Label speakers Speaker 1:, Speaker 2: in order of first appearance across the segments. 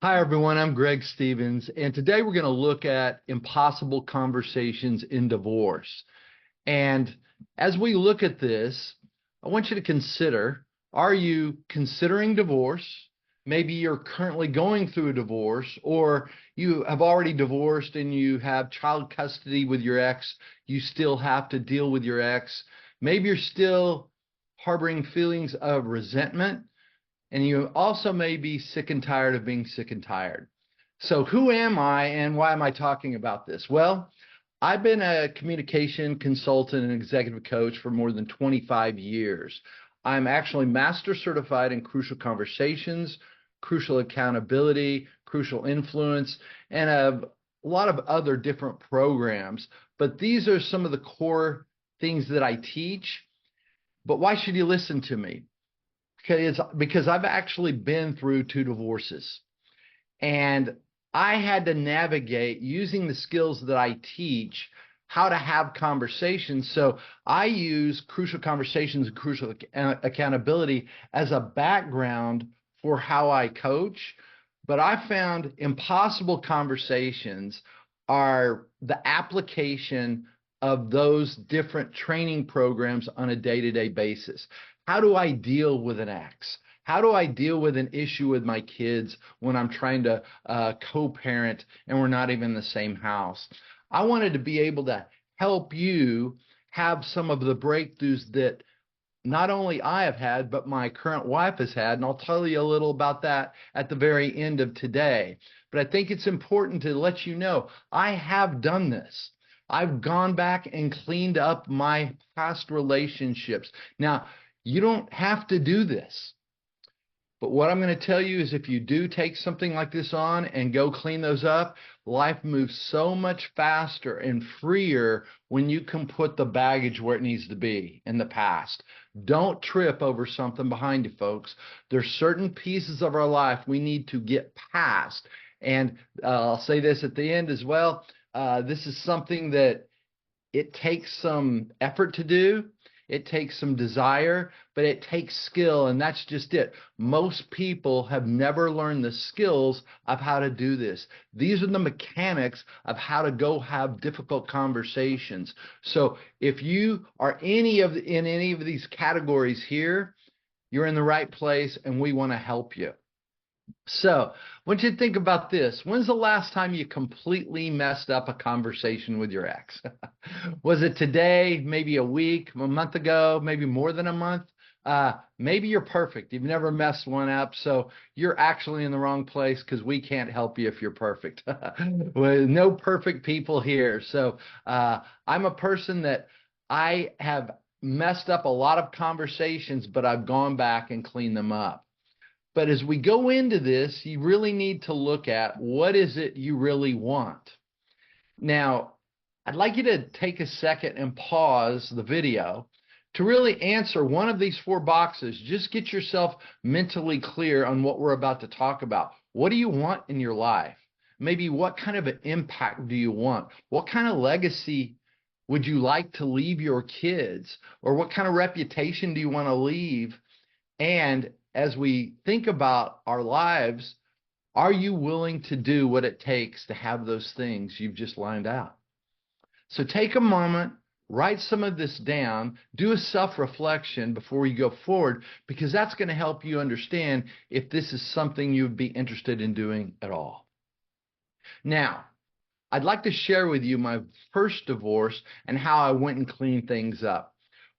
Speaker 1: Hi, everyone. I'm Greg Stevens, and today we're going to look at impossible conversations in divorce. And as we look at this, I want you to consider, are you considering divorce? Maybe you're currently going through a divorce, or you have already divorced and you have child custody with your ex. You still have to deal with your ex. Maybe you're still harboring feelings of resentment, and you also may be sick and tired of being sick and tired. So, who am I and why am I talking about this? Well, I've been a communication consultant and executive coach for more than 25 years. I'm actually master certified in crucial conversations, crucial accountability, crucial influence, and a lot of other different programs. But these are some of the core things that I teach. But why should you listen to me? Because I've actually been through two divorces, and I had to navigate using the skills that I teach how to have conversations. So I use crucial conversations and crucial accountability as a background for how I coach. But I found impossible conversations are the application of those different training programs on a day-to-day basis. How do I deal with an ex? How do I deal with an issue with my kids when I'm trying to co-parent and we're not even in the same house? I wanted to be able to help you have some of the breakthroughs that not only I have had, but my current wife has had. And I'll tell you a little about that at the very end of today. But I think it's important to let you know I have done this. I've gone back and cleaned up my past relationships. Now, you don't have to do this. But what I'm going to tell you is if you do take something like this on and go clean those up, life moves so much faster and freer when you can put the baggage where it needs to be in the past. Don't trip over something behind you, folks. There's certain pieces of our life we need to get past. And I'll say this at the end as well. This is something that it takes some effort to do. It takes some desire, but it takes skill, and that's just it. Most people have never learned the skills of how to do this. These are the mechanics of how to go have difficult conversations. So if you are in any of these categories here, you're in the right place, and we want to help you. So, I want you to think about this. When's the last time you completely messed up a conversation with your ex? Was it today, maybe a week, a month ago, maybe more than a month? Maybe you're perfect. You've never messed one up, so you're actually in the wrong place because we can't help you if you're perfect. Well, no perfect people here. So, I'm a person that I have messed up a lot of conversations, but I've gone back and cleaned them up. But as we go into this, you really need to look at what is it you really want. Now, I'd like you to take a second and pause the video to really answer one of these four boxes. Just get yourself mentally clear on what we're about to talk about. What do you want in your life? Maybe what kind of an impact do you want? What kind of legacy would you like to leave your kids? Or what kind of reputation do you want to leave? And as we think about our lives, are you willing to do what it takes to have those things you've just lined out? So take a moment, write some of this down, do a self-reflection before you go forward, because that's going to help you understand if this is something you would be interested in doing at all. Now, I'd like to share with you my first divorce and how I went and cleaned things up.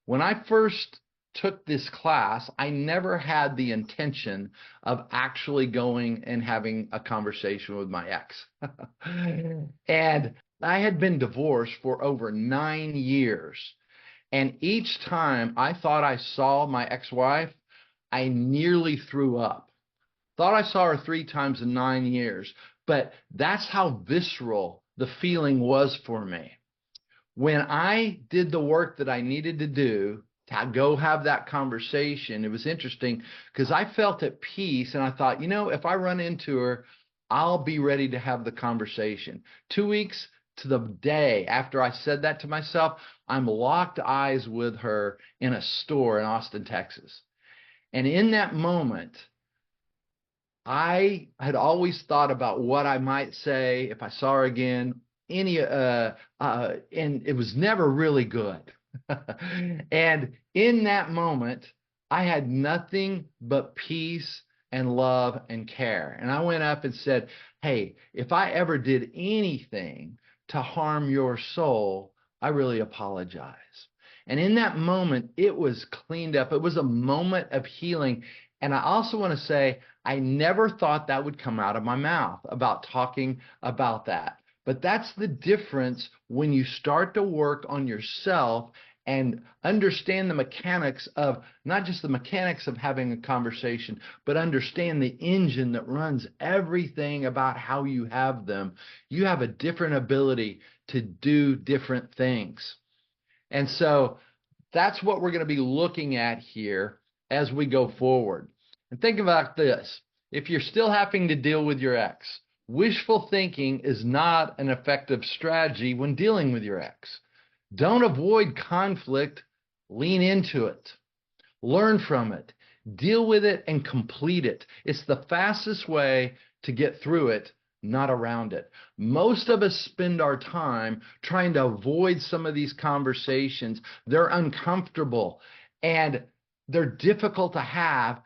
Speaker 1: When I first took this class, I never had the intention of actually going and having a conversation with my ex. And I had been divorced for over 9 years. And each time I thought I saw my ex-wife, I nearly threw up. Thought I saw her 3 times in 9 years, but that's how visceral the feeling was for me. When I did the work that I needed to do to go have that conversation, it was interesting because I felt at peace and I thought, if I run into her, I'll be ready to have the conversation. 2 weeks to the day after I said that to myself, I'm locked eyes with her in a store in Austin, Texas. And in that moment, I had always thought about what I might say if I saw her again, and it was never really good. And in that moment, I had nothing but peace and love and care. And I went up and said, "Hey, if I ever did anything to harm your soul, I really apologize." And in that moment, it was cleaned up. It was a moment of healing. And I also want to say, I never thought that would come out of my mouth about talking about that. But that's the difference when you start to work on yourself and understand the mechanics of not just the mechanics of having a conversation, but understand the engine that runs everything about how you have them. You have a different ability to do different things. And so that's what we're going to be looking at here as we go forward. And think about this. If you're still having to deal with your ex, wishful thinking is not an effective strategy when dealing with your ex. Don't avoid conflict, lean into it. Learn from it, deal with it, and complete it. It's the fastest way to get through it, not around it. Most of us spend our time trying to avoid some of these conversations. They're uncomfortable and they're difficult to have,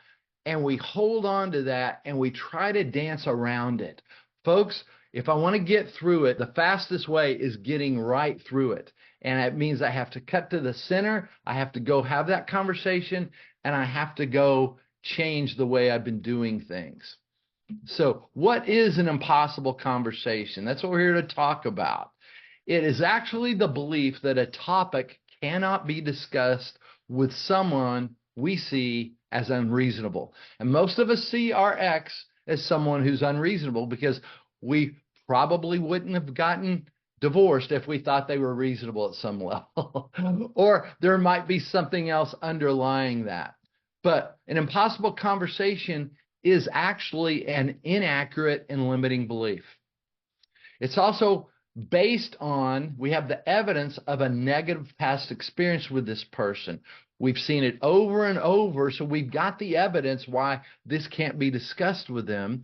Speaker 1: and we hold on to that and we try to dance around it. Folks, if I want to get through it, the fastest way is getting right through it. And it means I have to cut to the center. I have to go have that conversation, and I have to go change the way I've been doing things. So what is an impossible conversation? That's what we're here to talk about. It is actually the belief that a topic cannot be discussed with someone we see as unreasonable. And most of us see our ex as someone who's unreasonable because we probably wouldn't have gotten divorced if we thought they were reasonable at some level. Or there might be something else underlying that. But an impossible conversation is actually an inaccurate and limiting belief. It's also based on, we have the evidence of a negative past experience with this person. We've seen it over and over, so we've got the evidence why this can't be discussed with them.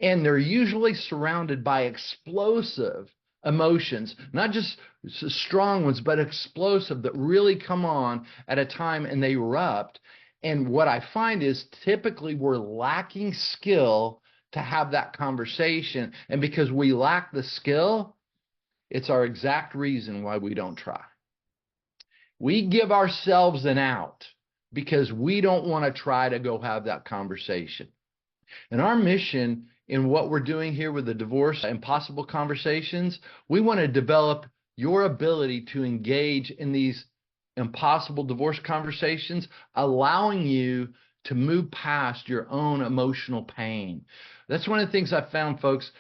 Speaker 1: And they're usually surrounded by explosive emotions, not just strong ones, but explosive that really come on at a time and they erupt. And what I find is typically we're lacking skill to have that conversation. And because we lack the skill, it's our exact reason why we don't try. We give ourselves an out because we don't want to try to go have that conversation. And our mission in what we're doing here with the Divorce Impossible Conversations, we want to develop your ability to engage in these impossible divorce conversations, allowing you to move past your own emotional pain. That's one of the things I found, folks.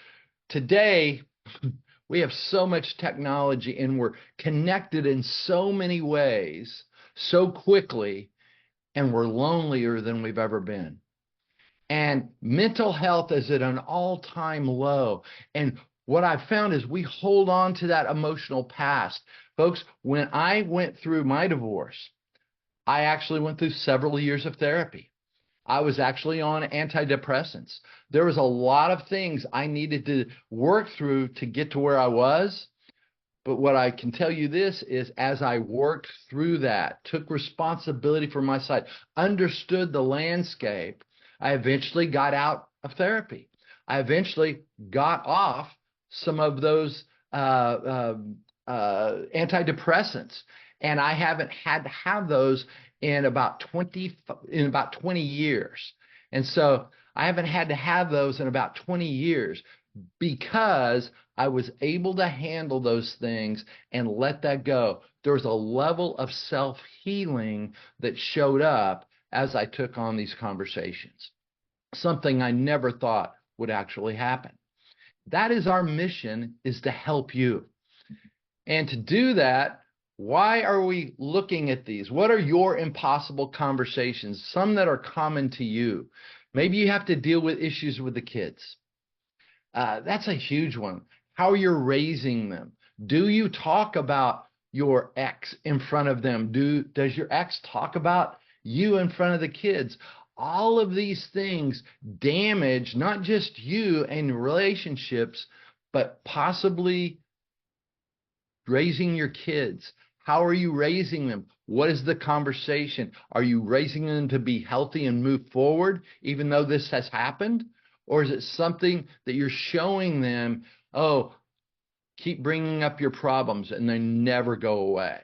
Speaker 1: Today, we have so much technology and we're connected in so many ways so quickly, and we're lonelier than we've ever been. And mental health is at an all-time low. And what I've found is we hold on to that emotional past. Folks, when I went through my divorce, I actually went through several years of therapy. I was actually on antidepressants. There was a lot of things I needed to work through to get to where I was. But what I can tell you this is, as I worked through that, took responsibility for my side, understood the landscape, I eventually got out of therapy. I eventually got off some of those antidepressants, and I haven't had to have those in about 20 years. And so I haven't had to have those in about 20 years because I was able to handle those things and let that go. There was a level of self-healing that showed up as I took on these conversations, something I never thought would actually happen. That is our mission, is to help you. And to do that, why are we looking at these? What are your impossible conversations? Some that are common to you. Maybe you have to deal with issues with the kids. That's a huge one. How you're raising them. Do you talk about your ex in front of them? Does your ex talk about you in front of the kids? All of these things damage not just you and relationships, but possibly raising your kids. How are you raising them? What is the conversation? Are you raising them to be healthy and move forward, even though this has happened? Or is it something that you're showing them, oh, keep bringing up your problems and they never go away?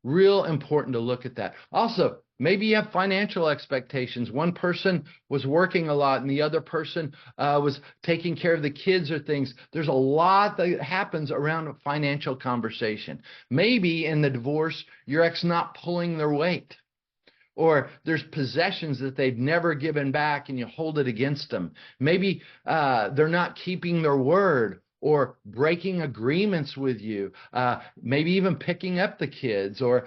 Speaker 1: Real important to look at that. Also, maybe you have financial expectations. One person was working a lot and the other person was taking care of the kids or things. There's a lot that happens around a financial conversation. Maybe in the divorce, your ex not pulling their weight, or there's possessions that they've never given back and you hold it against them. Maybe they're not keeping their word or breaking agreements with you, maybe even picking up the kids, or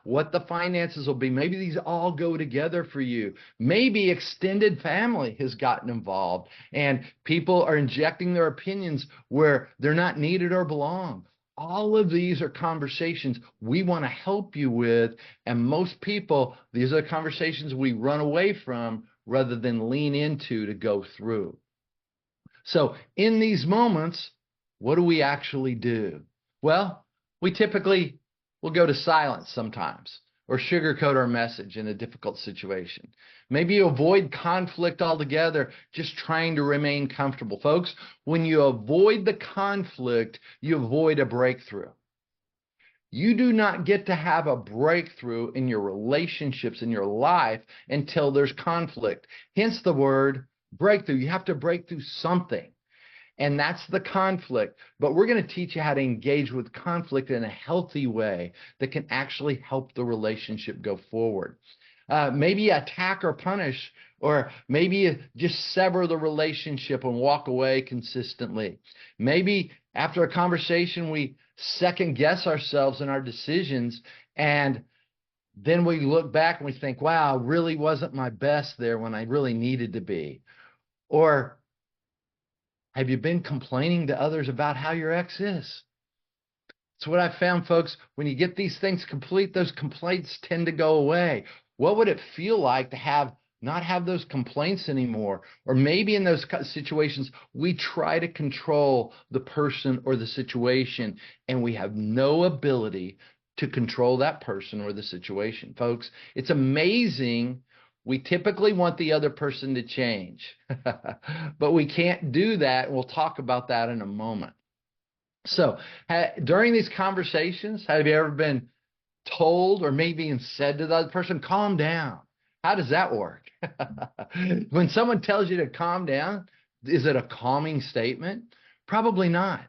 Speaker 1: what the finances will be. Maybe these all go together for you. Maybe extended family has gotten involved and people are injecting their opinions where they're not needed or belong. All of these are conversations we want to help you with, and most people, these are conversations we run away from rather than lean into to go through. So in these moments, what do we actually do? Well, we typically will go to silence sometimes or sugarcoat our message in a difficult situation. Maybe you avoid conflict altogether, just trying to remain comfortable. Folks, when you avoid the conflict, you avoid a breakthrough. You do not get to have a breakthrough in your relationships, in your life, until there's conflict. Hence the word breakthrough. You have to break through something, and that's the conflict. But we're going to teach you how to engage with conflict in a healthy way that can actually help the relationship go forward. Maybe attack or punish, or maybe just sever the relationship and walk away consistently. Maybe after a conversation, we second guess ourselves and our decisions, and then we look back and we think, wow, I really wasn't my best there when I really needed to be. Or have you been complaining to others about how your ex is? It's what I found, folks. When you get these things complete, those complaints tend to go away. What would it feel like to not have those complaints anymore? Or maybe in those situations, we try to control the person or the situation, and we have no ability to control that person or the situation. Folks, it's amazing. We typically want the other person to change, but we can't do that. We'll talk about that in a moment. So during these conversations, have you ever been told or maybe even said to the other person, calm down? How does that work? When someone tells you to calm down, is it a calming statement? Probably not.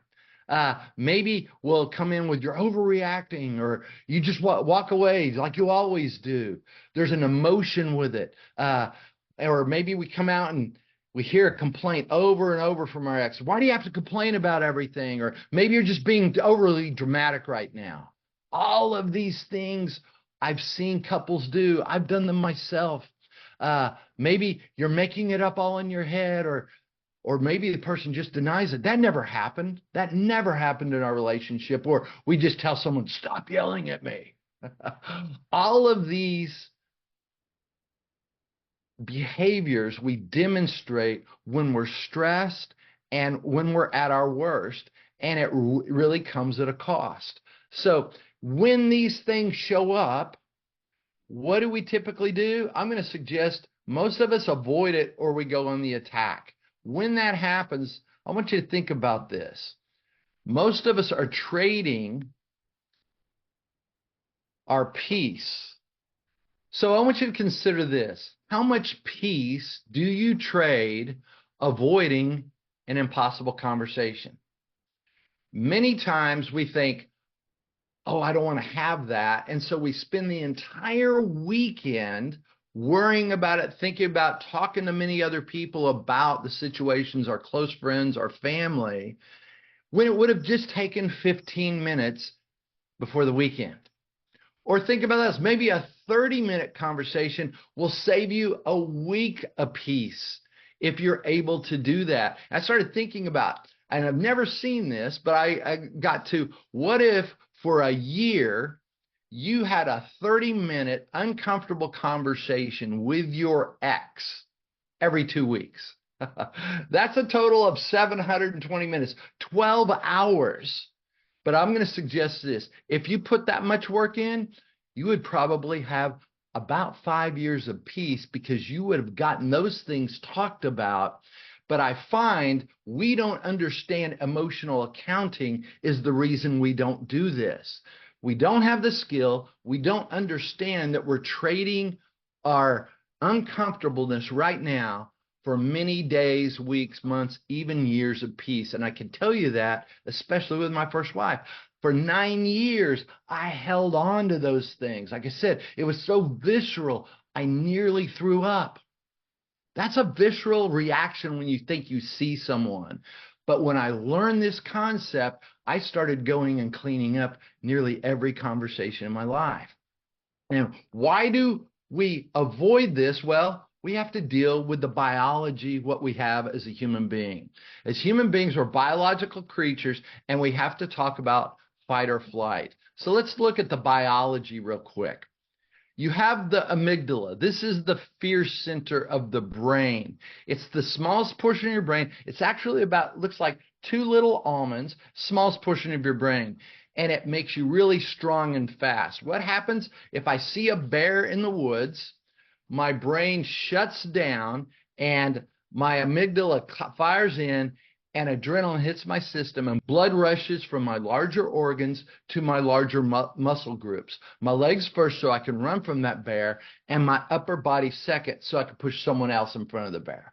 Speaker 1: Maybe we'll come in with you're overreacting, or you just walk away like you always do. There's an emotion with it. Or maybe we come out and we hear a complaint over and over from our ex. Why do you have to complain about everything? Or maybe you're just being overly dramatic right now. All of these things I've seen couples do. I've done them myself. Maybe you're making it up all in your head, or maybe the person just denies it. That never happened. That never happened in our relationship. Or we just tell someone, stop yelling at me. All of these behaviors we demonstrate when we're stressed and when we're at our worst, and it really comes at a cost. So when these things show up, what do we typically do? I'm going to suggest most of us avoid it, or we go on the attack. When that happens, I want you to think about this. Most of us are trading our peace. So I want you to consider this. How much peace do you trade avoiding an impossible conversation? Many times we think, oh, I don't want to have that. And so we spend the entire weekend worrying about it, thinking about talking to many other people about the situations, our close friends, our family, when it would have just taken 15 minutes before the weekend. Or think about this, maybe a 30-minute conversation will save you a week apiece if you're able to do that. I started thinking about, and I've never seen this, but I got to, what if for a year you had a 30-minute uncomfortable conversation with your ex every 2 weeks. That's a total of 720 minutes, 12 hours. But I'm going to suggest this. If you put that much work in, you would probably have about 5 years of peace because you would have gotten those things talked about. But I find we don't understand emotional accounting is the reason we don't do this. We don't have the skill. We don't understand that we're trading our uncomfortableness right now for many days, weeks, months, even years of peace. And I can tell you that, especially with my first wife. For 9 years, I held on to those things. Like I said, it was so visceral, I nearly threw up. That's a visceral reaction when you think you see someone. But when I learned this concept, I started going and cleaning up nearly every conversation in my life. And why do we avoid this? Well, we have to deal with the biology, what we have as a human being. As human beings, we're biological creatures, and we have to talk about fight or flight. So let's look at the biology real quick. You have the amygdala. This is the fear center of the brain. It's the smallest portion of your brain. It's actually about, looks like 2 little almonds, smallest portion of your brain. And it makes you really strong and fast. What happens if I see a bear in the woods? My brain shuts down and my amygdala fires in and adrenaline hits my system and blood rushes from my larger organs to my larger muscle groups. My legs first so I can run from that bear, and my upper body second so I can push someone else in front of the bear.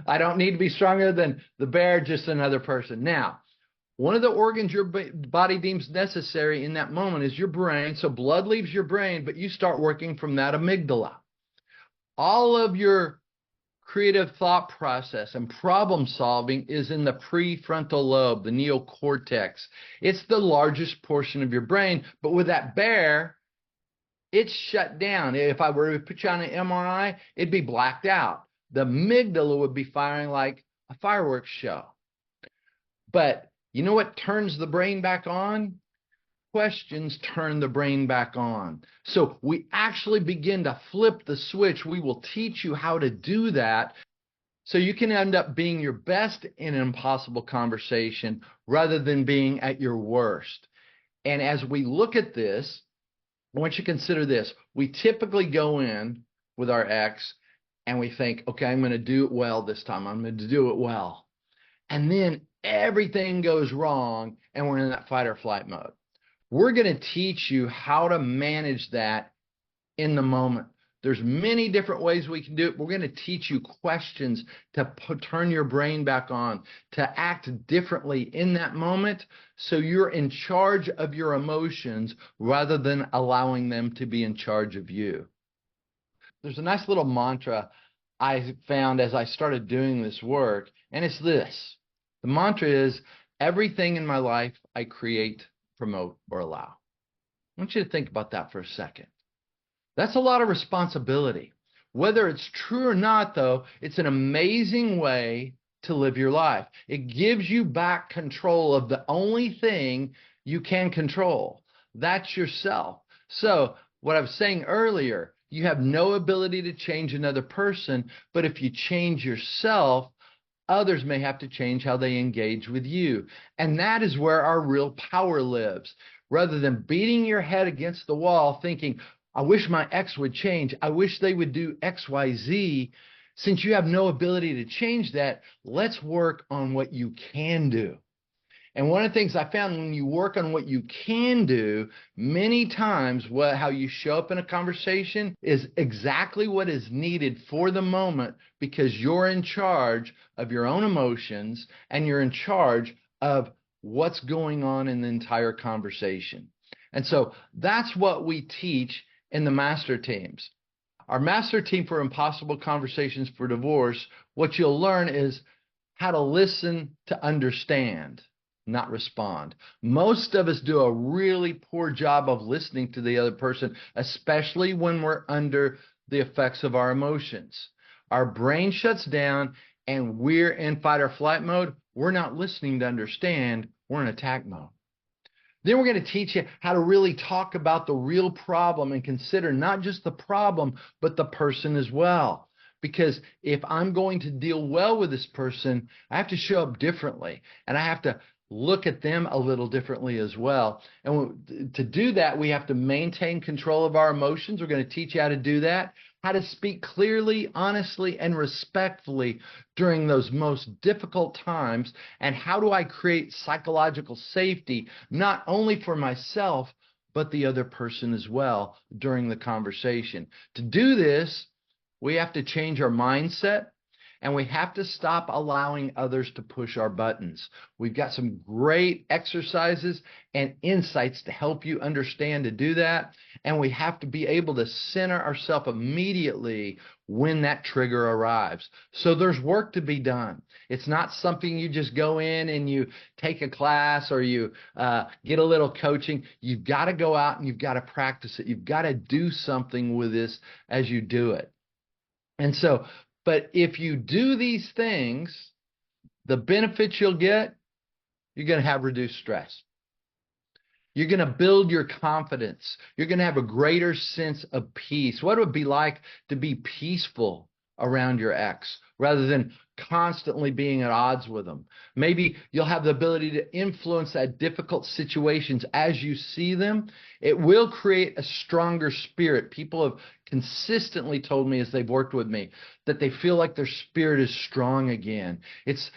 Speaker 1: I don't need to be stronger than the bear, just another person. Now, one of the organs your body deems necessary in that moment is your brain. So blood leaves your brain, but you start working from that amygdala. All of your creative thought process and problem solving is in the prefrontal lobe, the neocortex. It's the largest portion of your brain, but with that bear, it's shut down. If I were to put you on an MRI, it'd be blacked out. The amygdala would be firing like a fireworks show. But you know what turns the brain back on? Questions turn the brain back on. So we actually begin to flip the switch. We will teach you how to do that so you can end up being your best in an impossible conversation rather than being at your worst. And as we look at this, I want you to consider this. We typically go in with our ex and we think, okay, I'm going to do it well this time. I'm going to do it well. And then everything goes wrong and we're in that fight or flight mode. We're going to teach you how to manage that in the moment. There's many different ways we can do it. We're going to teach you questions to turn your brain back on, to act differently in that moment so you're in charge of your emotions rather than allowing them to be in charge of you. There's a nice little mantra I found as I started doing this work, and it's this. The mantra is, everything in my life I create, promote, or allow. I want you to think about that for a second. That's a lot of responsibility. Whether it's true or not, though, it's an amazing way to live your life. It gives you back control of the only thing you can control. That's yourself. So what I was saying earlier, you have no ability to change another person, but if you change yourself, others may have to change how they engage with you. And that is where our real power lives. Rather than beating your head against the wall thinking, I wish my ex would change, I wish they would do X, Y, Z. Since you have no ability to change that, let's work on what you can do. And one of the things I found when you work on what you can do, many times how you show up in a conversation is exactly what is needed for the moment because you're in charge of your own emotions and you're in charge of what's going on in the entire conversation. And so that's what we teach in the master teams. Our master team for Impossible Conversations for Divorce, what you'll learn is how to listen to understand, not respond. Most of us do a really poor job of listening to the other person, especially when we're under the effects of our emotions. Our brain shuts down and we're in fight or flight mode. We're not listening to understand. We're in attack mode. Then we're going to teach you how to really talk about the real problem and consider not just the problem, but the person as well. Because if I'm going to deal well with this person, I have to show up differently, and I have to look at them a little differently as well. And to do that, we have to maintain control of our emotions. We're going to teach you how to do that, how to speak clearly, honestly, and respectfully during those most difficult times, and how do I create psychological safety, not only for myself, but the other person as well during the conversation. To do this, we have to change our mindset, and we have to stop allowing others to push our buttons. We've got some great exercises and insights to help you understand to do that. And we have to be able to center ourselves immediately when that trigger arrives. So there's work to be done. It's not something you just go in and you take a class or you get a little coaching. You've got to go out and you've got to practice it. You've got to do something with this as you do it. And so, but if you do these things, the benefits you'll get, you're going to have reduced stress. You're going to build your confidence. You're going to have a greater sense of peace. What it would be like to be peaceful around your ex rather than constantly being at odds with them. Maybe you'll have the ability to influence that difficult situations as you see them. It will create a stronger spirit. People have consistently told me as they've worked with me that they feel like their spirit is strong again. It's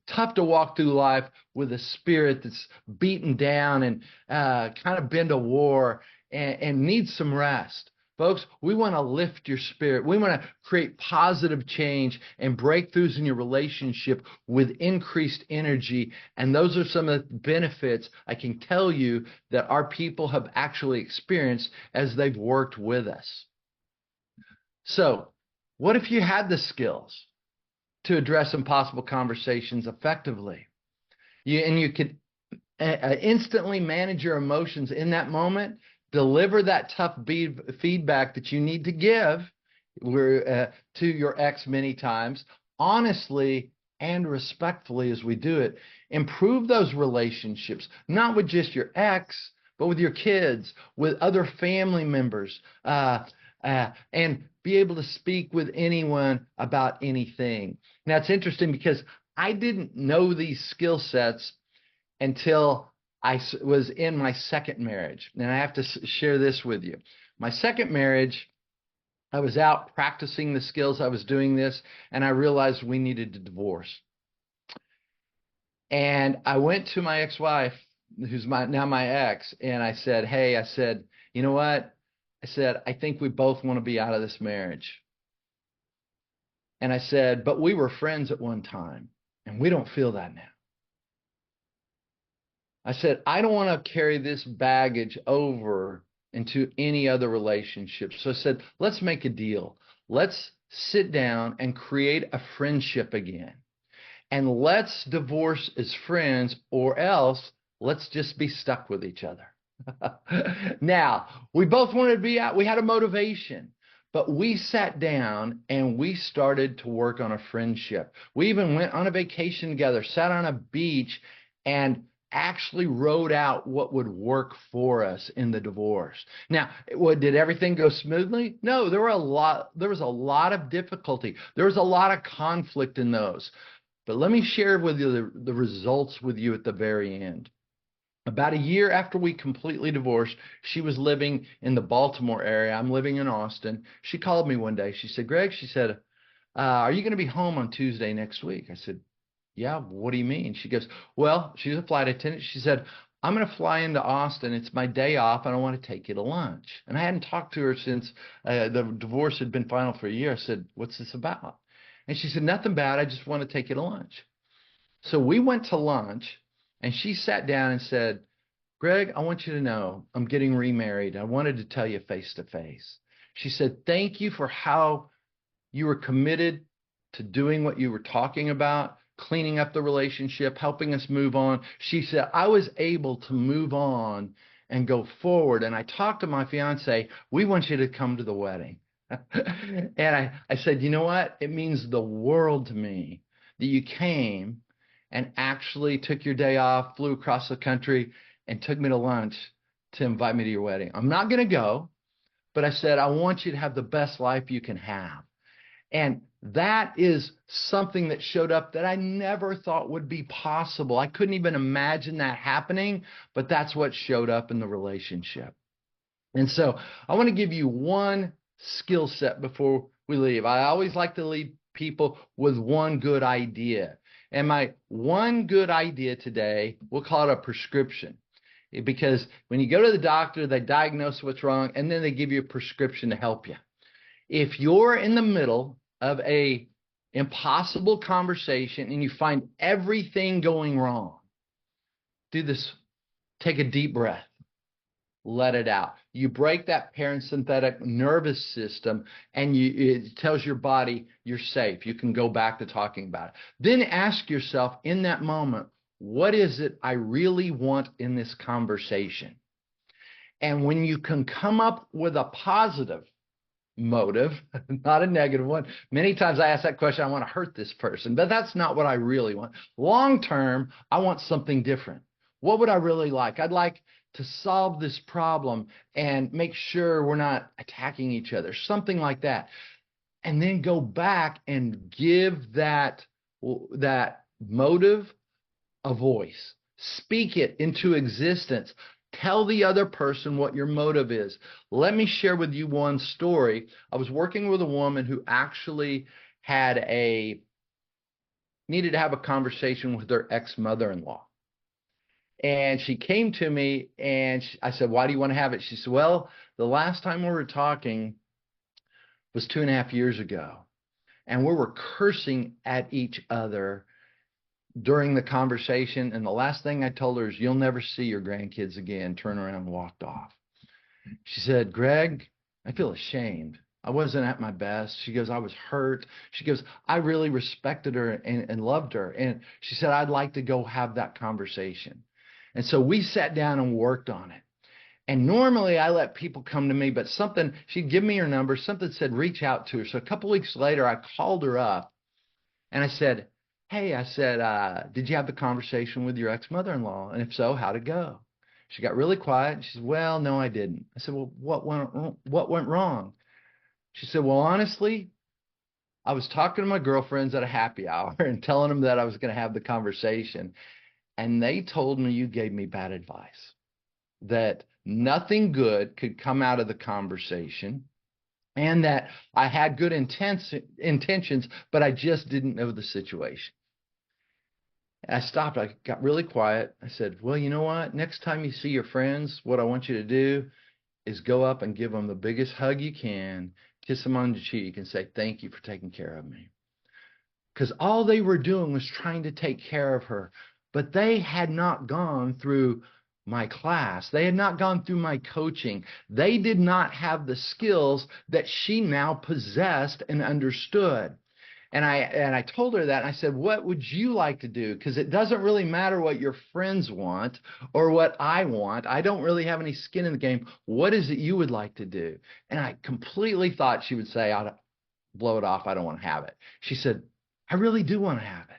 Speaker 1: tough to walk through life with a spirit that's beaten down and kind of been to war and needs some rest. Folks, we want to lift your spirit. We want to create positive change and breakthroughs in your relationship with increased energy. And those are some of the benefits I can tell you that our people have actually experienced as they've worked with us. So, what if you had the skills to address impossible conversations effectively? You could instantly manage your emotions in that moment, deliver that tough feedback that you need to give to your ex many times, honestly and respectfully as we do it. Improve those relationships, not with just your ex, but with your kids, with other family members, and be able to speak with anyone about anything. Now, it's interesting because I didn't know these skill sets until I was in my second marriage. And I have to share this with you. My second marriage, I was out practicing the skills. I was doing this, and I realized we needed a divorce. And I went to my ex-wife, who's now my ex, and I said, hey, you know what? I said, I think we both want to be out of this marriage. And I said, but we were friends at one time, and we don't feel that now. I said, I don't want to carry this baggage over into any other relationship. So I said, let's make a deal. Let's sit down and create a friendship again. And let's divorce as friends, or else let's just be stuck with each other. Now, we both wanted to be out. We had a motivation. But we sat down and we started to work on a friendship. We even went on a vacation together, sat on a beach, and actually wrote out what would work for us in the divorce. Now, did everything go smoothly? No, there was a lot of difficulty. There was a lot of conflict in those. But let me share with you the results with you at the very end. About a year after we completely divorced, she was living in the Baltimore area. I'm living in Austin. She called me one day. She said, Greg, she said, are you going to be home on Tuesday next week? I said, yeah, what do you mean? She goes, well, she's a flight attendant. She said, I'm going to fly into Austin. It's my day off, and I want to take you to lunch. And I hadn't talked to her since the divorce had been final for a year. I said, what's this about? And she said, nothing bad. I just want to take you to lunch. So we went to lunch, and she sat down and said, Greg, I want you to know I'm getting remarried. I wanted to tell you face to face. She said, thank you for how you were committed to doing what you were talking about, cleaning up the relationship, helping us move on. She said, I was able to move on and go forward. And I talked to my fiance, we want you to come to the wedding. And I said, you know what? It means the world to me that you came and actually took your day off, flew across the country, and took me to lunch to invite me to your wedding. I'm not going to go, but I said, I want you to have the best life you can have. And that is something that showed up that I never thought would be possible. I couldn't even imagine that happening, but that's what showed up in the relationship. And so I want to give you one skill set before we leave. I always like to leave people with one good idea. And my one good idea today, we'll call it a prescription. Because when you go to the doctor, they diagnose what's wrong, and then they give you a prescription to help you. If you're in the middle of a impossible conversation and you find everything going wrong, do this. Take a deep breath. Let it out. You break that parasympathetic nervous system, and it tells your body you're safe. You can go back to talking about it. Then ask yourself in that moment, what is it I really want in this conversation? And when you can come up with a positive motive, not a negative one. Many times I ask that question, I want to hurt this person, but that's not what I really want. Long term, I want something different. What would I really like? I'd like to solve this problem and make sure we're not attacking each other, something like that. And then go back and give that motive a voice. Speak it into existence. Tell the other person what your motive is. Let me share with you one story. I was working with a woman who actually needed to have a conversation with her ex-mother-in-law. And she came to me and I said, why do you want to have it? She said, well, the last time we were talking was 2.5 years ago. And we were cursing at each other during the conversation. And the last thing I told her is, you'll never see your grandkids again. Turned around and walked off. She said, Greg, I feel ashamed. I wasn't at my best. She goes, I was hurt. She goes, I really respected her and loved her. And she said, I'd like to go have that conversation. And so we sat down and worked on it. And normally I let people come to me, but she'd give me her number, something said, reach out to her. So a couple weeks later, I called her up and I said, hey, did you have the conversation with your ex-mother-in-law? And if so, how'd it go? She got really quiet. She said, well, no, I didn't. I said, well, what went wrong? She said, well, honestly, I was talking to my girlfriends at a happy hour and telling them that I was going to have the conversation. And they told me you gave me bad advice, that nothing good could come out of the conversation, and that I had good intentions, but I just didn't know the situation. I stopped. I got really quiet. I said, well, you know what? Next time you see your friends, what I want you to do is go up and give them the biggest hug you can, kiss them on the cheek, and say, thank you for taking care of me. Because all they were doing was trying to take care of her. But they had not gone through my class. They had not gone through my coaching. They did not have the skills that she now possessed and understood. And I told her that. And I said, what would you like to do? Because it doesn't really matter what your friends want or what I want. I don't really have any skin in the game. What is it you would like to do? And I completely thought she would say, I'll blow it off. I don't want to have it. She said, I really do want to have it.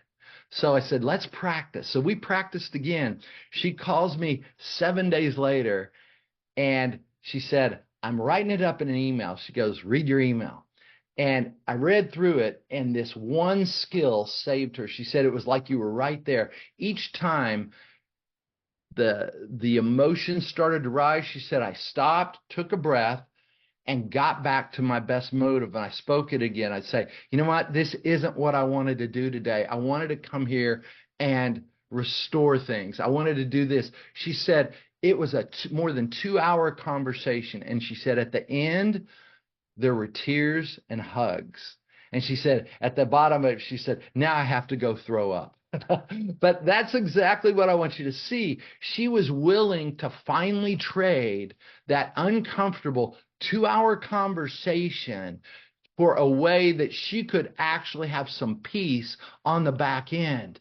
Speaker 1: So I said, let's practice. So we practiced again. She calls me 7 days later and she said, I'm writing it up in an email. She goes, read your email. And I read through it, and this one skill saved her. She said it was like you were right there. Each time the emotions started to rise, she said, I stopped, took a breath, and got back to my best motive, and I spoke it again. I'd say, you know what? This isn't what I wanted to do today. I wanted to come here and restore things. I wanted to do this. She said it was a more than 2-hour conversation, and she said at the end, there were tears and hugs. And she said at the bottom of it, she said, now I have to go throw up. But that's exactly what I want you to see. She was willing to finally trade that uncomfortable 2-hour conversation for a way that she could actually have some peace on the back end.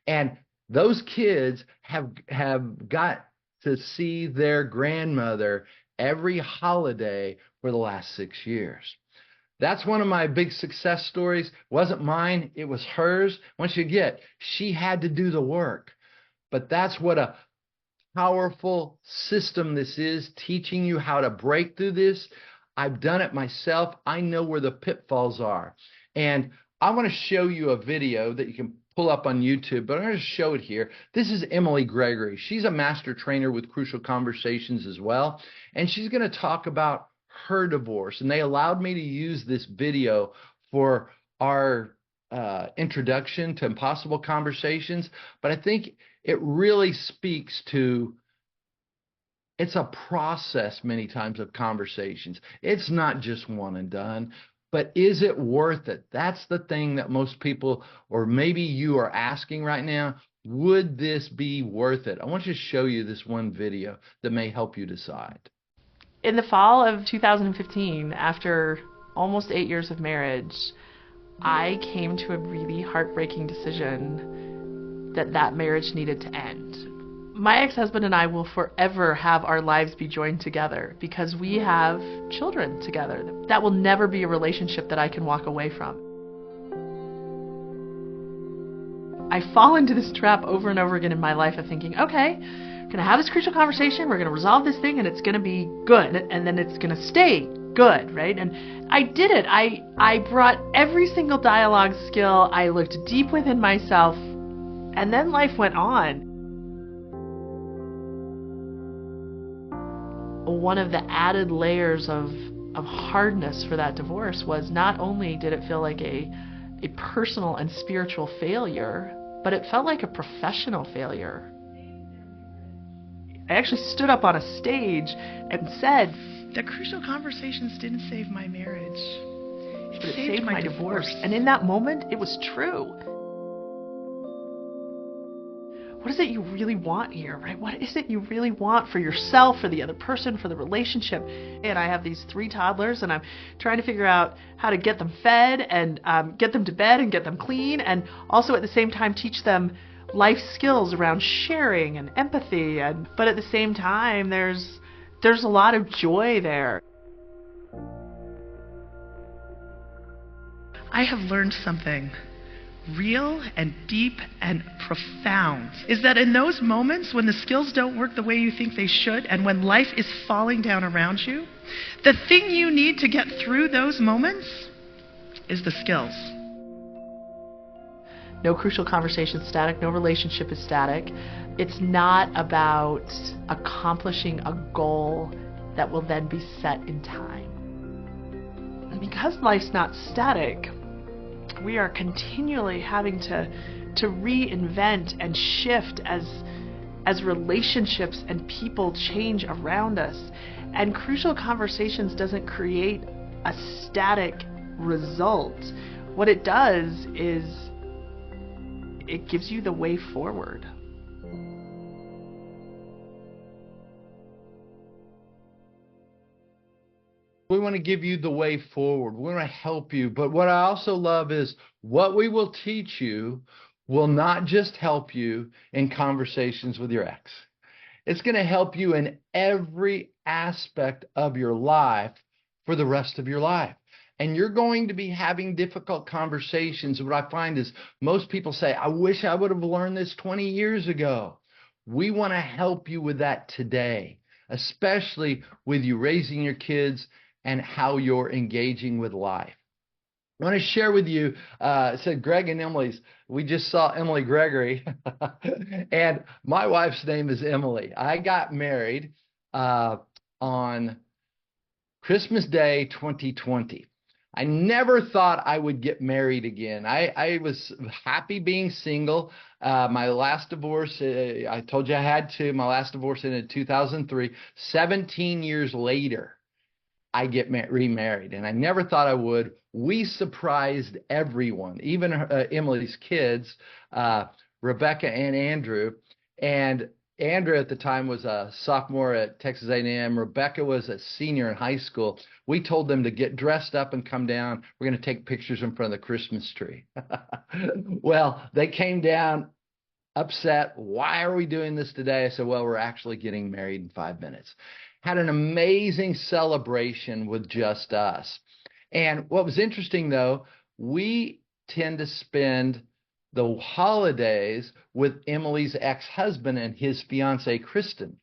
Speaker 1: And those kids have got to see their grandmother every holiday for the last 6 years. That's one of my big success stories. It wasn't mine, it was hers. Once you get, she had to do the work. But that's what a powerful system this is, teaching you how to break through this. I've done it myself. I know where the pitfalls are. And I want to show you a video that you can pull up on YouTube, but I'm going to show it here. This is Emily Gregory. She's a master trainer with Crucial Conversations as well. And she's going to talk about her divorce. And they allowed me to use this video for our introduction to Impossible Conversations. But I think it really speaks to, it's a process many times of conversations. It's not just one and done, but is it worth it? That's the thing that most people, or maybe you are asking right now, would this be worth it? I want to show you this one video that may help you decide.
Speaker 2: In the fall of 2015, after almost 8 years of marriage, I came to a really heartbreaking decision that marriage needed to end. My ex-husband and I will forever have our lives be joined together because we have children together. That will never be a relationship that I can walk away from. I fall into this trap over and over again in my life of thinking, okay, I'm going to have this crucial conversation, we're going to resolve this thing, and it's going to be good, and then it's going to stay good, right? And I did it. I brought every single dialogue skill. I looked deep within myself, and then life went on. One of the added layers of hardness for that divorce was not only did it feel like a personal and spiritual failure, but it felt like a professional failure. I actually stood up on a stage and said,
Speaker 3: "The Crucial Conversations didn't save my marriage.
Speaker 2: It saved my divorce." And in that moment, it was true. What is it you really want here, right? What is it you really want for yourself, for the other person, for the relationship? And I have these 3 toddlers, and I'm trying to figure out how to get them fed and get them to bed and get them clean, and also at the same time teach them life skills around sharing and empathy. But at the same time, there's a lot of joy there.
Speaker 3: I have learned something real and deep and profound, is that in those moments when the skills don't work the way you think they should, and when life is falling down around you, the thing you need to get through those moments is the skills.
Speaker 2: No crucial conversation is static, no relationship is static. It's not about accomplishing a goal that will then be set in time. And because life's not static, we are continually having to reinvent and shift as relationships and people change around us. And Crucial Conversations doesn't create a static result. What it does is it gives you the way forward.
Speaker 1: We want to give you the way forward. We want to help you. But what I also love is what we will teach you will not just help you in conversations with your ex. It's going to help you in every aspect of your life for the rest of your life. And you're going to be having difficult conversations. What I find is most people say, I wish I would have learned this 20 years ago. We want to help you with that today, especially with you raising your kids and how you're engaging with life. I want to share with you, said Greg and Emily's, we just saw Emily Gregory, and my wife's name is Emily. I got married on Christmas Day 2020. I never thought I would get married again. I was happy being single. My last divorce, I told you I had two. My last divorce ended in 2003. 17 years later, I get remarried, and I never thought I would. We surprised everyone, even Emily's kids, Rebecca and Andrew. And Andrew at the time was a sophomore at Texas A&M. Rebecca was a senior in high school. We told them to get dressed up and come down. We're going to take pictures in front of the Christmas tree. Well, they came down upset. Why are we doing this today? I said, well, we're actually getting married in 5 minutes. Had an amazing celebration with just us. And what was interesting, though, we tend to spend the holidays with Emily's ex-husband and his fiancee, Kristen.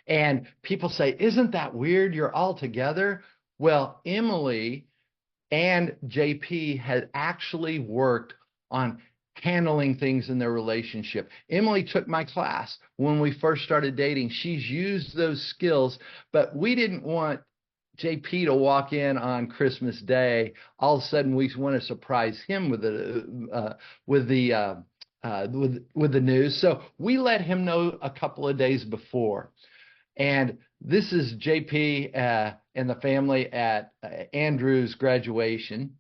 Speaker 1: And people say, isn't that weird? You're all together. Well, Emily and JP had actually worked on handling things in their relationship. Emily took my class when we first started dating. She's used those skills, but we didn't want JP to walk in on Christmas Day. All of a sudden, we want to surprise him with the news. So we let him know a couple of days before. And this is JP and the family at Andrew's graduation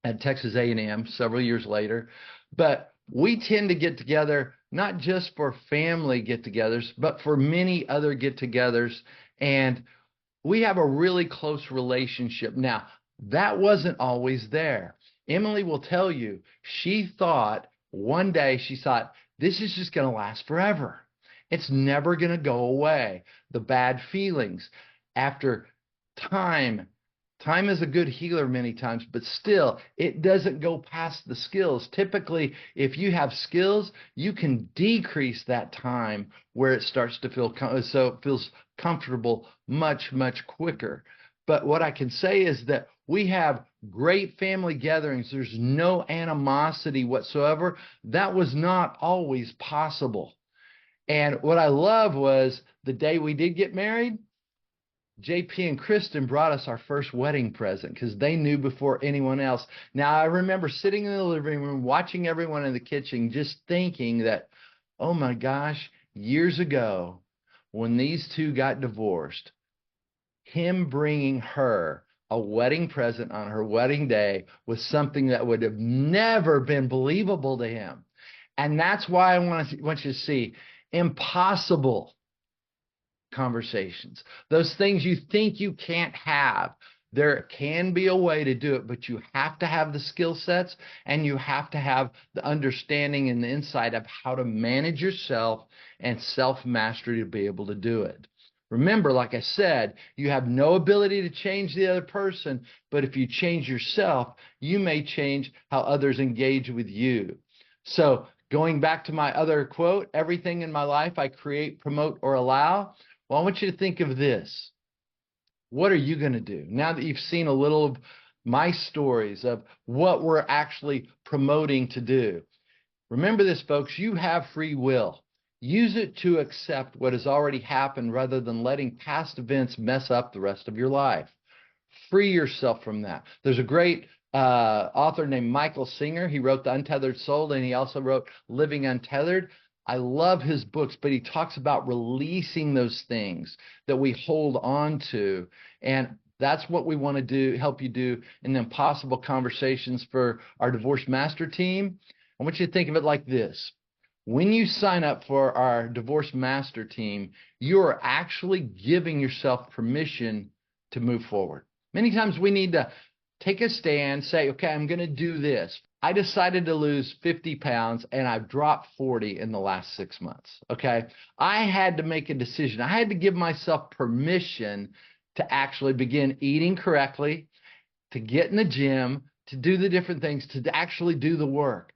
Speaker 1: at Texas A&M several years later. But we tend to get together not just for family get-togethers, but for many other get-togethers. And we have a really close relationship. Now, that wasn't always there. Emily will tell you, she thought one day, she thought, this is just going to last forever. It's never going to go away. The bad feelings. After time is a good healer many times, but still, it doesn't go past the skills. Typically, if you have skills, you can decrease that time where it starts to feel, so it feels comfortable much, much quicker. But what I can say is that we have great family gatherings. There's no animosity whatsoever. That was not always possible. And what I love was the day we did get married, JP and Kristen brought us our first wedding present because they knew before anyone else. Now, I remember sitting in the living room, watching everyone in the kitchen, just thinking that, oh my gosh, years ago, when these two got divorced, him bringing her a wedding present on her wedding day was something that would have never been believable to him. And that's why I want you to see impossible conversations. Those things you think you can't have. There can be a way to do it, but you have to have the skill sets and you have to have the understanding and the insight of how to manage yourself and self-mastery to be able to do it. Remember, like I said, you have no ability to change the other person, but if you change yourself, you may change how others engage with you. So going back to my other quote, everything in my life I create, promote, or allow. Well, I want you to think of this. What are you going to do? Now that you've seen a little of my stories of what we're actually promoting to do. Remember this, folks, you have free will. Use it to accept what has already happened rather than letting past events mess up the rest of your life. Free yourself from that. There's a great author named Michael Singer. He wrote The Untethered Soul, and he also wrote Living Untethered. I love his books, but he talks about releasing those things that we hold on to. And that's what we want to do, help you do in the Impossible Conversations for our Divorce Master Team. I want you to think of it like this. When you sign up for our Divorce Master Team, you are actually giving yourself permission to move forward. Many times we need to take a stand, say, okay, I'm going to do this. I decided to lose 50 pounds and I've dropped 40 in the last 6 months. Okay. I had to make a decision. I had to give myself permission to actually begin eating correctly, to get in the gym, to do the different things, to actually do the work.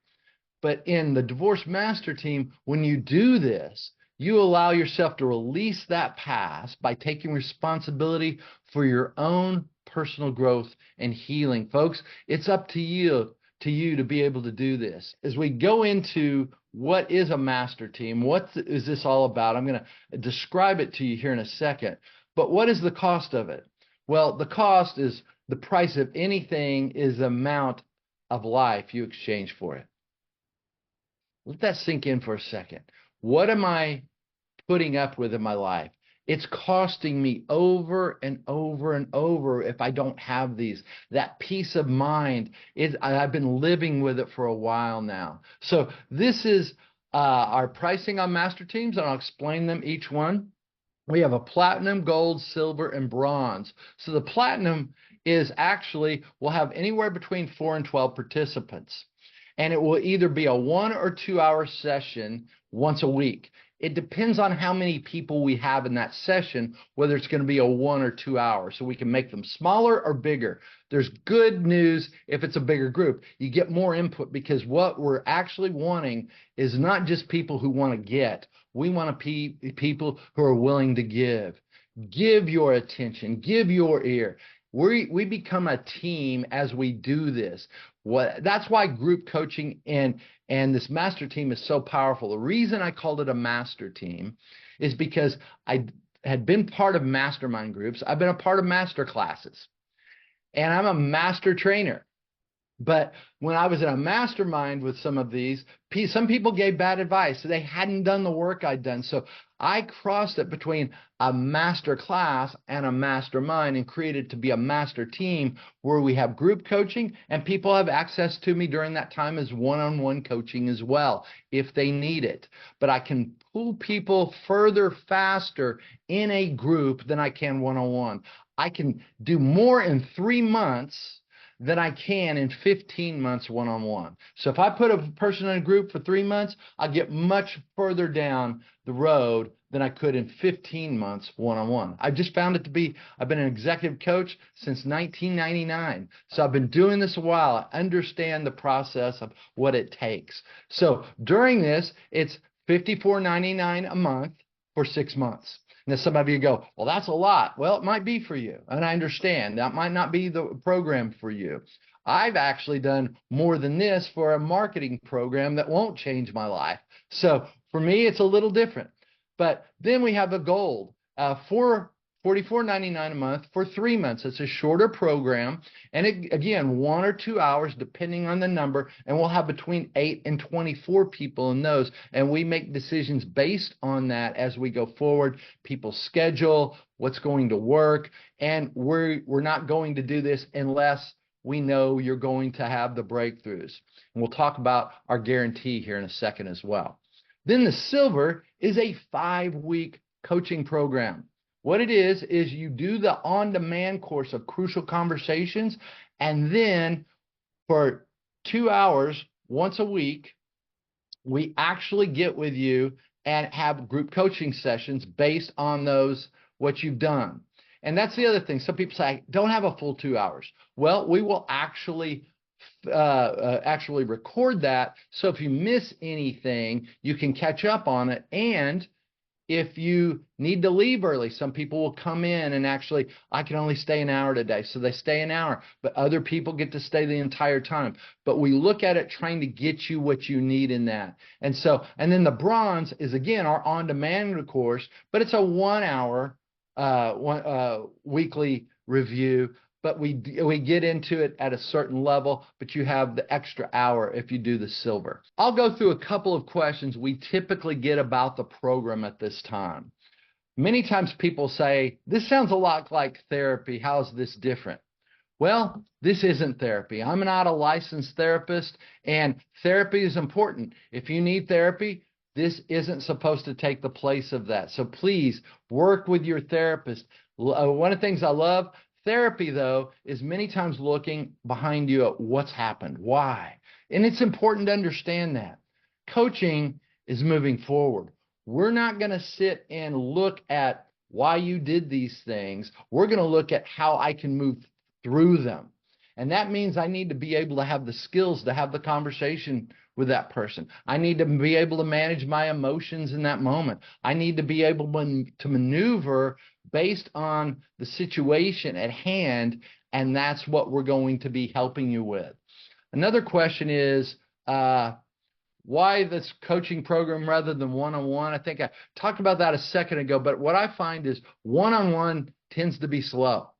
Speaker 1: But in the Divorce Master Team, when you do this, you allow yourself to release that past by taking responsibility for your own personal growth and healing. Folks, it's up to you to be able to do this. As we go into what is a master team, what is this all about? I'm going to describe it to you here in a second. But what is the cost of it? Well, the cost is the price of anything is the amount of life you exchange for it. Let that sink in for a second. What am I putting up with in my life? It's costing me over and over and over if I don't have these. That peace of mind, I've been living with it for a while now. So this is our pricing on master teams, and I'll explain them each one. We have a platinum, gold, silver, and bronze. So the platinum is actually, we'll have anywhere between 4 and 12 participants. And it will either be a 1 or 2 hour session once a week. It depends on how many people we have in that session, whether it's going to be a 1 or 2 hour. So we can make them smaller or bigger. There's good news if it's a bigger group. You get more input, because what we're actually wanting is not just people who want to get. We want people who are willing to give. Give your attention, give your ear. We become a team as we do this. That's why group coaching and this master team is so powerful. The reason I called it a master team is because I had been part of mastermind groups. I've been a part of master classes, and I'm a master trainer. But when I was in a mastermind with some of these, some people gave bad advice. So they hadn't done the work I'd done. So I crossed it between a master class and a mastermind and created to be a master team, where we have group coaching and people have access to me during that time as one-on-one coaching as well, if they need it. But I can pull people further, faster in a group than I can one-on-one. I can do more in 3 months than I can in 15 months one-on-one. So if I put a person in a group for 3 months, I'll get much further down the road than I could in 15 months one-on-one. I've just found it to be, I've been an executive coach since 1999. So I've been doing this a while. I understand the process of what it takes. So during this, it's $54.99 a month for 6 months. Now, some of you go, well, that's a lot. Well, it might be for you, and I understand. That might not be the program for you. I've actually done more than this for a marketing program that won't change my life. So for me, it's a little different. But then we have a gold for $44.99 a month for 3 months. It's a shorter program. And again, 1 or 2 hours, depending on the number. And we'll have between 8 and 24 people in those. And we make decisions based on that as we go forward. People's schedule, what's going to work. And we're not going to do this unless we know you're going to have the breakthroughs. And we'll talk about our guarantee here in a second as well. Then the silver is a 5-week coaching program. What it is you do the on-demand course of Crucial Conversations, and then for 2 hours once a week, we actually get with you and have group coaching sessions based on those, what you've done. And that's the other thing. Some people say, I don't have a full 2 hours. Well, we will actually record that. So if you miss anything, you can catch up on it. And if you need to leave early, some people will come in and actually, I can only stay an hour today. So they stay an hour, but other people get to stay the entire time. But we look at it trying to get you what you need in that. And then the bronze is, again, our on-demand course, but it's a 1 hour weekly review. But we get into it at a certain level, but you have the extra hour if you do the silver. I'll go through a couple of questions we typically get about the program at this time. Many times people say, this sounds a lot like therapy. How is this different? Well, this isn't therapy. I'm not a licensed therapist, and therapy is important. If you need therapy, this isn't supposed to take the place of that. So please work with your therapist. One of the things I love, therapy, though, is many times looking behind you at what's happened, why. And it's important to understand that. Coaching is moving forward. We're not going to sit and look at why you did these things. We're going to look at how I can move through them. And that means I need to be able to have the skills to have the conversation with that person. I need to be able to manage my emotions in that moment. I need to be able to maneuver based on the situation at hand, and that's what we're going to be helping you with. Another question is, why this coaching program rather than one-on-one? I think I talked about that a second ago, but what I find is one-on-one tends to be slow.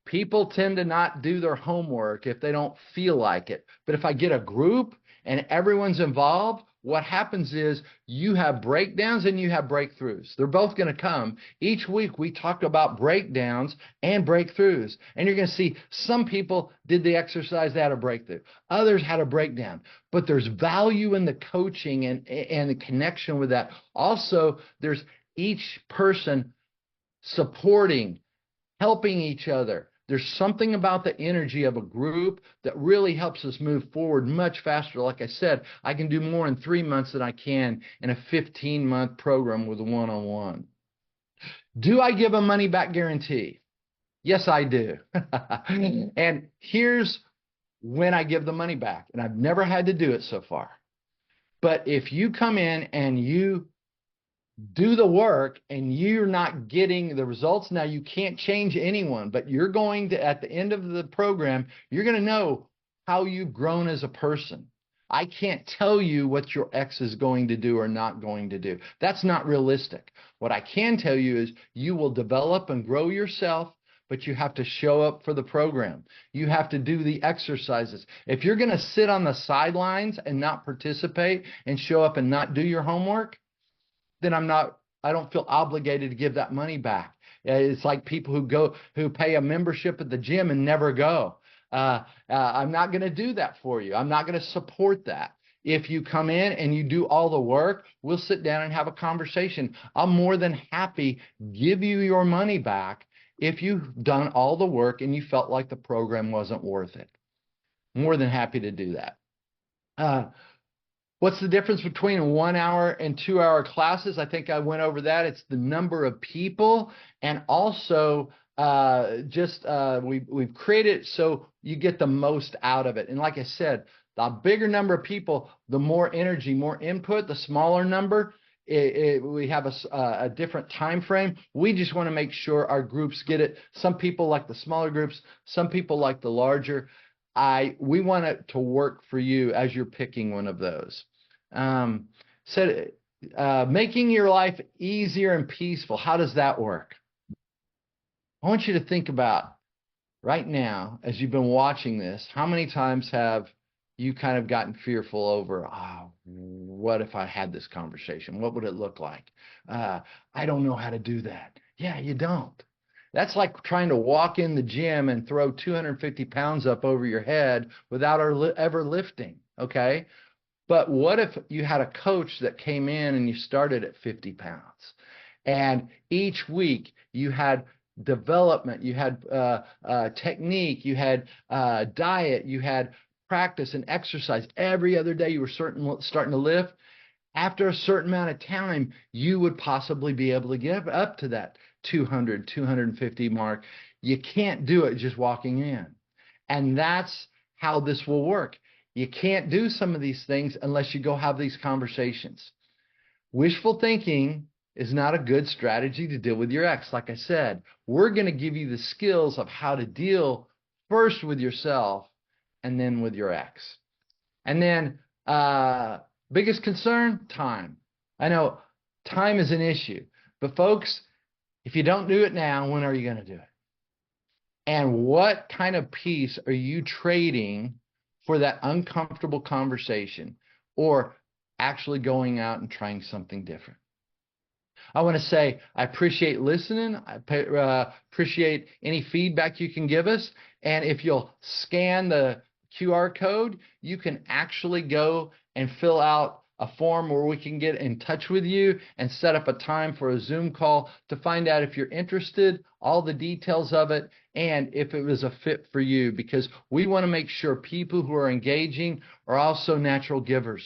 Speaker 1: People tend to not do their homework if they don't feel like it. But if I get a group and everyone's involved, what happens is you have breakdowns and you have breakthroughs. They're both going to come. Each week we talk about breakdowns and breakthroughs. And you're going to see some people did the exercise, they had a breakthrough. Others had a breakdown. But there's value in the coaching and the connection with that. Also, there's each person supporting, helping each other. There's something about the energy of a group that really helps us move forward much faster. Like I said, I can do more in 3 months than I can in a 15-month program with a one-on-one. Do I give a money back guarantee? Yes, I do. And here's when I give the money back, and I've never had to do it so far. But if you come in and you do the work and you're not getting the results, now you can't change anyone, but you're going to, at the end of the program, you're going to know how you've grown as a person. I can't tell you what your ex is going to do or not going to do. That's not realistic. What I can tell you is you will develop and grow yourself, but you have to show up for the program. You have to do the exercises. If you're going to sit on the sidelines and not participate and show up and not do your homework, then I don't feel obligated to give that money back. It's like people who pay a membership at the gym and never go. I'm not going to do that for you. I'm not going to support that. If you come in and you do all the work, we'll sit down and have a conversation. I'm more than happy give you your money back if you've done all the work and you felt like the program wasn't worth it. More than happy to do that. What's the difference between 1 hour and 2 hour classes? I think I went over that. It's the number of people, and also we've created so you get the most out of it. And like I said, the bigger number of people, the more energy, more input. The smaller number, we have a different time frame. We just want to make sure our groups get it. Some people like the smaller groups. Some people like the larger. We want it to work for you as you're picking one of those. Making your life easier and peaceful. How does that work? I want you to think about right now, as you've been watching this, how many times have you kind of gotten fearful over, what if I had this conversation? What would it look like? I don't know how to do that. Yeah, you don't. That's like trying to walk in the gym and throw 250 pounds up over your head without ever lifting, okay? But what if you had a coach that came in and you started at 50 pounds? And each week you had development, you had technique, you had diet, you had practice and exercise. Every other day you were starting to lift. After a certain amount of time, you would possibly be able to get up to that 200, 250 mark. You can't do it just walking in. And that's how this will work. You can't do some of these things unless you go have these conversations. Wishful thinking is not a good strategy to deal with your ex. Like I said, we're going to give you the skills of how to deal first with yourself and then with your ex. And then biggest concern, time. I know time is an issue, but folks, if you don't do it now, when are you going to do it? And what kind of peace are you trading for that uncomfortable conversation or actually going out and trying something different? I want to say I appreciate listening. I appreciate any feedback you can give us. And if you'll scan the QR code, you can actually go and fill out a form where we can get in touch with you and set up a time for a Zoom call to find out if you're interested, all the details of it, and if it was a fit for you, because we want to make sure people who are engaging are also natural givers,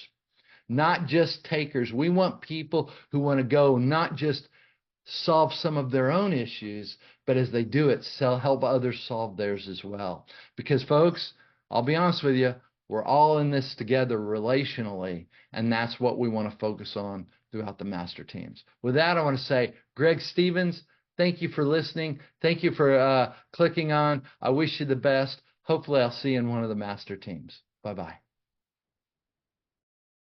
Speaker 1: not just takers. We want people who want to go not just solve some of their own issues, but as they do it, help others solve theirs as well. Because folks, I'll be honest with you, we're all in this together relationally, and that's what we want to focus on throughout the master teams. With that, I want to say, Greg Stevens, thank you for listening. Thank you for clicking on. I wish you the best. Hopefully, I'll see you in one of the master teams. Bye-bye.